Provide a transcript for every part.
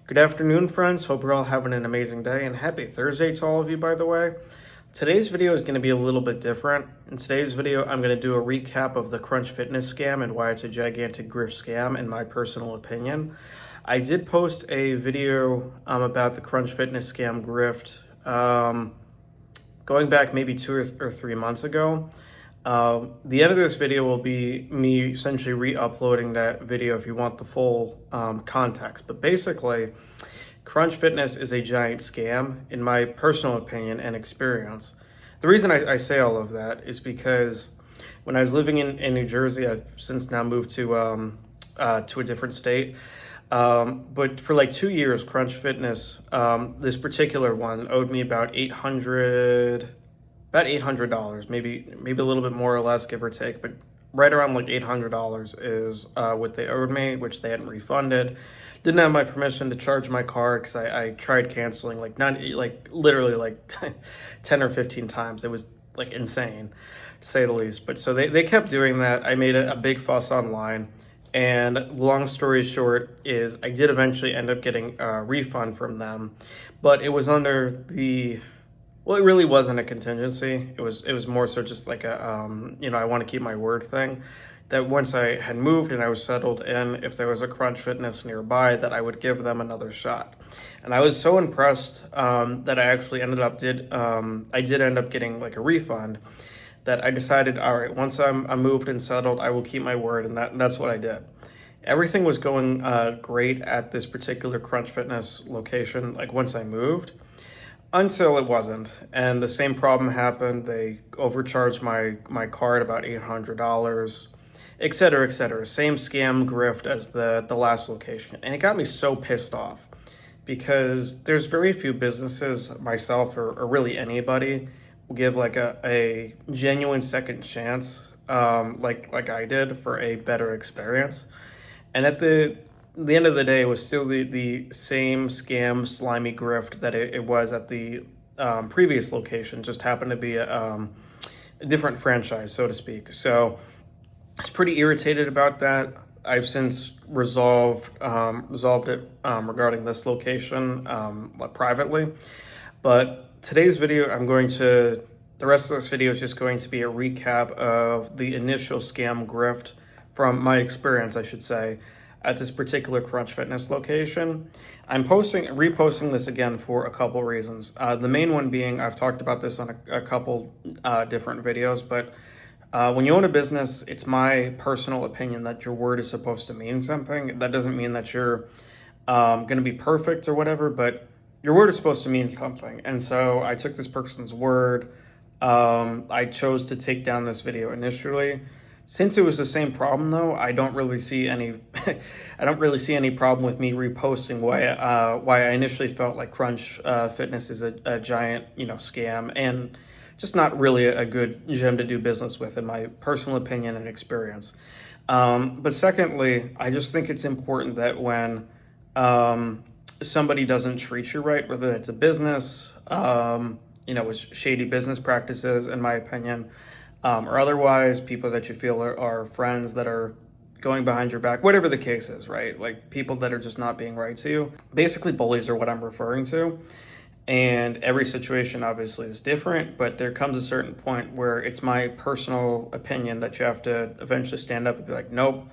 Good afternoon, friends. Hope you're all having an amazing day, and happy Thursday to all of you, by the way. Today's video is going to be a little bit different. In today's video, I'm going to do a recap of the Crunch Fitness scam and why it's a gigantic grift scam, in my personal opinion. I did post a video about the Crunch Fitness scam grift going back maybe 2 or 3 months ago. The end of this video will be me essentially re-uploading that video if you want the full context. But basically, Crunch Fitness is a giant scam, in my personal opinion and experience. The reason I say all of that is because when I was living in New Jersey, I've since now moved to a different state. But for like 2 years, Crunch Fitness, this particular one, owed me about $800, maybe a little bit more or less, give or take, but right around like $800 is what they owed me, which they hadn't refunded. Didn't have my permission to charge my card because I tried canceling literally 10 or 15 times. It was like insane, to say the least. But so they kept doing that. I made a big fuss online. And long story short is I did eventually end up getting a refund from them, but it was under the, well, it really wasn't a contingency. It was more so just like a, I want to keep my word thing, that once I had moved and I was settled in, if there was a Crunch Fitness nearby, that I would give them another shot. And I was so impressed that I actually I did end up getting like a refund, that I decided, all right, once I'm moved and settled, I will keep my word, and that's what I did. Everything was going great at this particular Crunch Fitness location, like once I moved, until it wasn't. And the same problem happened. They overcharged my card about $800, et cetera, et cetera. Same scam grift as the last location. And it got me so pissed off because there's very few businesses, myself or really anybody, give like a genuine second chance like I did for a better experience. And at the end of the day, it was still the same scam, slimy grift that it was at the previous location, just happened to be a different franchise, so to speak. So I was pretty irritated about that. I've since resolved it regarding this location privately. But today's video, the rest of this video is just going to be a recap of the initial scam grift from my experience, I should say, at this particular Crunch Fitness location. I'm reposting this again for a couple reasons. The main one being, I've talked about this on a couple different videos, but when you own a business, it's my personal opinion that your word is supposed to mean something. That doesn't mean that you're going to be perfect or whatever, but your word is supposed to mean something. And so I took this person's word. I chose to take down this video initially. Since it was the same problem, though, I don't really see any problem with me reposting why I initially felt like Crunch Fitness is a giant scam and just not really a good gym to do business with, in my personal opinion and experience. But secondly, I just think it's important that when somebody doesn't treat you right, whether it's a business, with shady business practices, in my opinion, or otherwise, people that you feel are friends that are going behind your back, whatever the case is, right? Like people that are just not being right to you. Basically, bullies are what I'm referring to. And every situation obviously is different, but there comes a certain point where it's my personal opinion that you have to eventually stand up and be like, nope,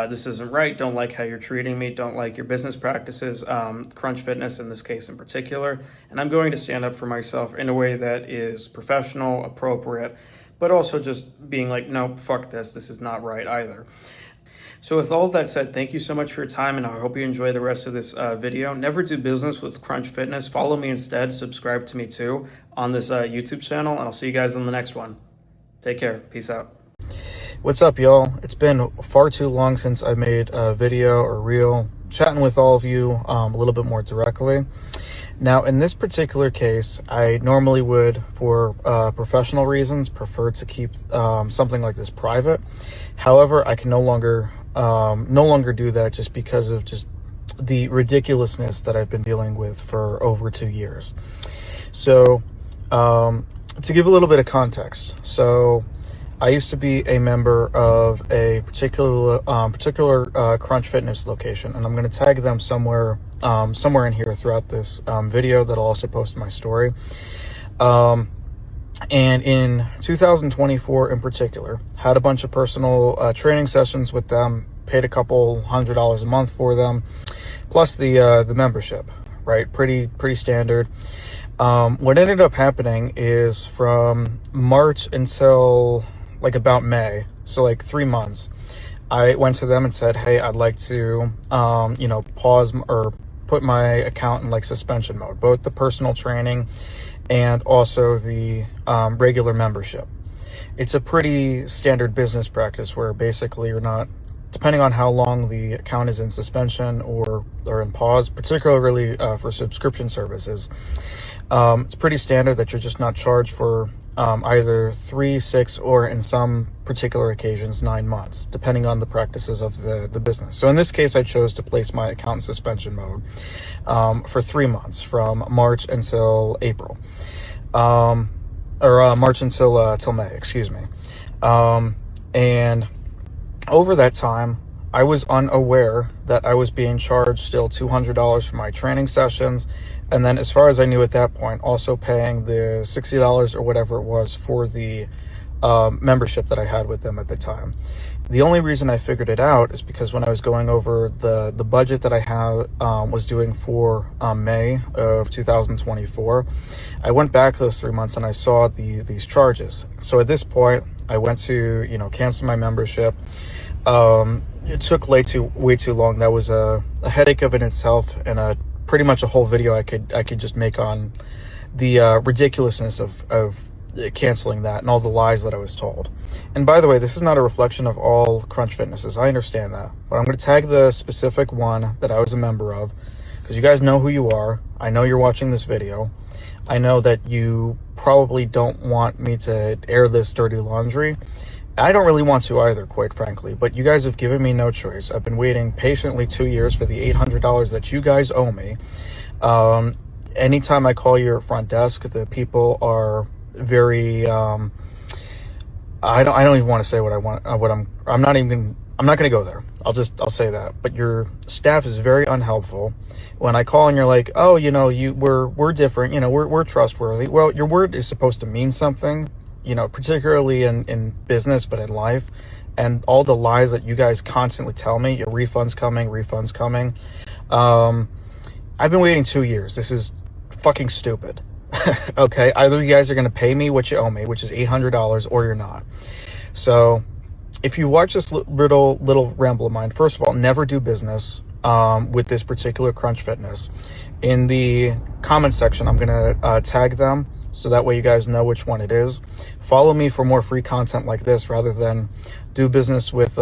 this isn't right. Don't like how you're treating me. Don't like your business practices, Crunch Fitness in this case in particular. And I'm going to stand up for myself in a way that is professional, appropriate, but also just being like, nope, fuck this. This is not right either. So with all of that said, thank you so much for your time, and I hope you enjoy the rest of this video. Never do business with Crunch Fitness. Follow me instead. Subscribe to me too on this YouTube channel, and I'll see you guys in the next one. Take care. Peace out. What's up, y'all? It's been far too long since I made a video or reel chatting with all of you a little bit more directly. Now, in this particular case, I normally would, for professional reasons, prefer to keep something like this private. However, I can no longer do that just because of just the ridiculousness that I've been dealing with for over 2 years. So, to give a little bit of context, so I used to be a member of a particular Crunch Fitness location, and I'm going to tag them somewhere somewhere in here throughout this video that I'll also post in my story. And in 2024 in particular, had a bunch of personal training sessions with them, paid a couple $100 a month for them, plus the membership, right? Pretty standard. What ended up happening is from March until like about May, so like 3 months, I went to them and said, hey, I'd like to, pause or put my account in like suspension mode, both the personal training and also the regular membership. It's a pretty standard business practice where basically you're not, depending on how long the account is in suspension or in pause, particularly for subscription services, it's pretty standard that you're just not charged for either 3, 6, or in some particular occasions 9 months, depending on the practices of the business. So in this case, I chose to place my account in suspension mode for 3 months, from March until April, March until May, excuse me. And over that time, I was unaware that I was being charged still $200 for my training sessions. And then as far as I knew at that point, also paying the $60 or whatever it was for the membership that I had with them at the time. The only reason I figured it out is because when I was going over the budget that I had, was doing for May of 2024, I went back those 3 months and I saw these charges. So at this point, I went to, cancel my membership. It took way too long. That was a headache of in itself, and pretty much a whole video I could just make on the ridiculousness of canceling that and all the lies that I was told. And by the way, this is not a reflection of all Crunch Fitnesses. I understand that, but I'm going to tag the specific one that I was a member of, because you guys know who you are. I know you're watching this video. I know that you probably don't want me to air this dirty laundry. I don't really want to either, quite frankly, but you guys have given me no choice. I've been waiting patiently 2 years for the $800 that you guys owe me. Anytime I call your front desk, the people are very, I don't even want to say what I want, I'm not going to go there. I'll say that. But your staff is very unhelpful. When I call and you're like, oh, we're different, we're trustworthy. Well, your word is supposed to mean something, particularly in business, but in life. And all the lies that you guys constantly tell me, your refund's coming. I've been waiting 2 years. This is fucking stupid. Okay, either you guys are going to pay me what you owe me, which is $800, or you're not. So if you watch this little ramble of mine, first of all, never do business with this particular Crunch Fitness. In the comment section, I'm going to tag them, so that way you guys know which one it is. Follow me for more free content like this, rather than do business with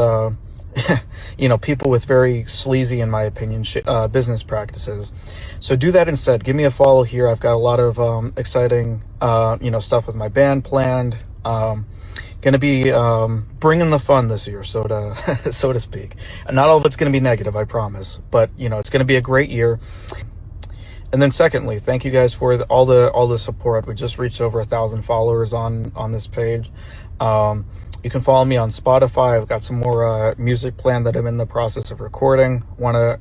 people with very sleazy, in my opinion, business practices. So do that instead. Give me a follow here. I've got a lot of exciting stuff with my band planned. Gonna be bringing the fun this year, so to speak. And not all of it's gonna be negative, I promise, but it's gonna be a great year. And then secondly, thank you guys for all the support. We just reached over 1,000 followers on this page. You can follow me on Spotify. I've got some more music planned that I'm in the process of recording.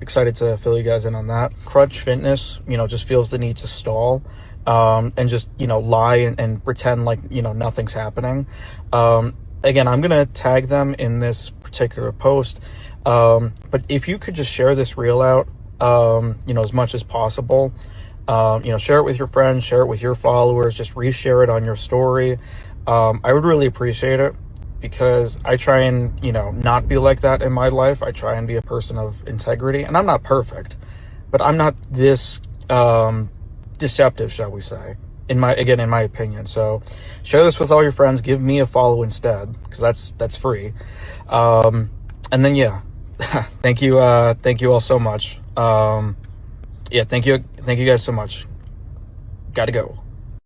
Excited to fill you guys in on that. Crunch Fitness, just feels the need to stall and just lie and pretend like nothing's happening. Again, I'm gonna tag them in this particular post, but if you could just share this reel out as much as possible. Share it with your friends, share it with your followers, just reshare it on your story. I would really appreciate it, because I try and, not be like that in my life. I try and be a person of integrity, and I'm not perfect, but I'm not this deceptive, shall we say, in my opinion. So share this with all your friends, give me a follow instead, because that's free. And then, yeah, thank you all so much. Thank you guys so much. Gotta go.